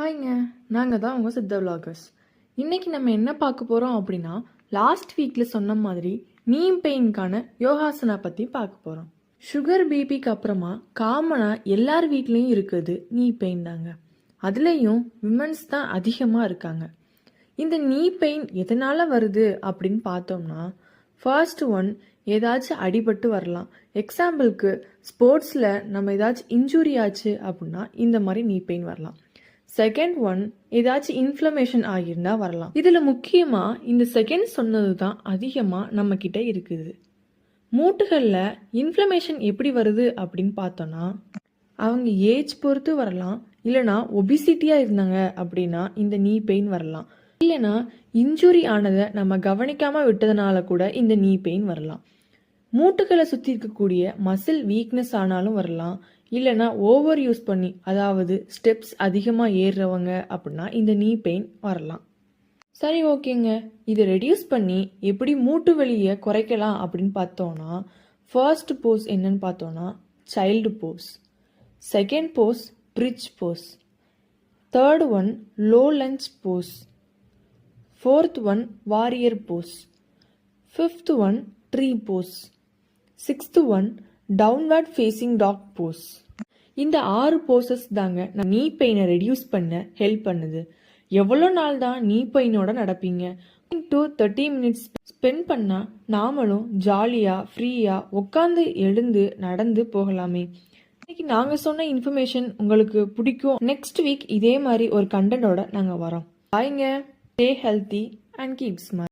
ஹாய்ங்க, நாங்கள் தான் உங்கள் சித்த விலாகர்ஸ். இன்றைக்கி நம்ம என்ன பார்க்க போகிறோம் அப்படின்னா, லாஸ்ட் வீக்கில் சொன்ன மாதிரி நீ பெயின்கான யோகாசனா பற்றி பார்க்க போகிறோம். சுகர் பிபிக்கு அப்புறமா காமனாக எல்லார் வீட்லேயும் இருக்குது நீ பெயின் தாங்க. அதுலேயும் விமன்ஸ் தான் அதிகமாக இருக்காங்க. இந்த நீ பெயின் எதனால் வருது அப்படின்னு பார்த்தோம்னா, ஃபர்ஸ்ட் ஒன், ஏதாச்சும் அடிபட்டு வரலாம். எக்ஸாம்பிளுக்கு ஸ்போர்ட்ஸில் நம்ம ஏதாச்சும் இன்ஜுரி ஆச்சு அப்படின்னா இந்த மாதிரி நீ பெயின் வரலாம். செகண்ட் ஒன், ஏதாச்சும் இன்ஃப்ளமேஷன் ஆகியிருந்தா வரலாம். இதில் முக்கியமாக இந்த செகண்ட் சொன்னது தான் அதிகமாக நம்ம கிட்ட இருக்குது. மூட்டுகளில் இன்ஃப்ளமேஷன் எப்படி வருது அப்படின்னு பார்த்தோன்னா, அவங்க ஏஜ் பொறுத்து வரலாம். இல்லைனா ஒபிசிட்டியாக இருந்தாங்க அப்படின்னா இந்த நீ பெயின் வரலாம். இல்லைனா இன்ஜுரி ஆனதை நம்ம கவனிக்காமல் விட்டதுனால கூட இந்த நீ பெயின் வரலாம். மூட்டுகளை சுற்றி இருக்கக்கூடிய மசில் வீக்னஸ் ஆனாலும் வரலாம். இல்லைனா ஓவர் யூஸ் பண்ணி, அதாவது ஸ்டெப்ஸ் அதிகமாக ஏறுறவங்க அப்படின்னா இந்த நீ பெயின் வரலாம். சரி, ஓகேங்க, இதை ரெடியூஸ் பண்ணி எப்படி மூட்டு வலியை குறைக்கலாம் அப்படின்னு பார்த்தோன்னா, ஃபர்ஸ்ட் போஸ் என்னன்னு பார்த்தோன்னா child pose. Second pose bridge pose. Third one low lunge pose. Fourth one warrior pose. Fifth one tree pose. Sixth one downward facing dog pose. இந்த 6 போசஸ் தாங்க நீ பெயினை ரெடியூஸ் பண்ண ஹெல்ப் பண்ணுது. எவ்வளோ நாள் தான் நீ பெயினோட நடப்பீங்க? 30 மினிட்ஸ் ஸ்பெண்ட் பண்ணால் நாமளும் ஜாலியாக ஃப்ரீயாக உட்காந்து எழுந்து நடந்து போகலாமே. இன்னைக்கு நாங்கள் சொன்ன இன்ஃபர்மேஷன் உங்களுக்கு பிடிக்கும். நெக்ஸ்ட் வீக் இதே மாதிரி ஒரு கண்டென்ட்டோட நாங்கள் வரோம். பாய்ங்க, stay healthy and keep smile.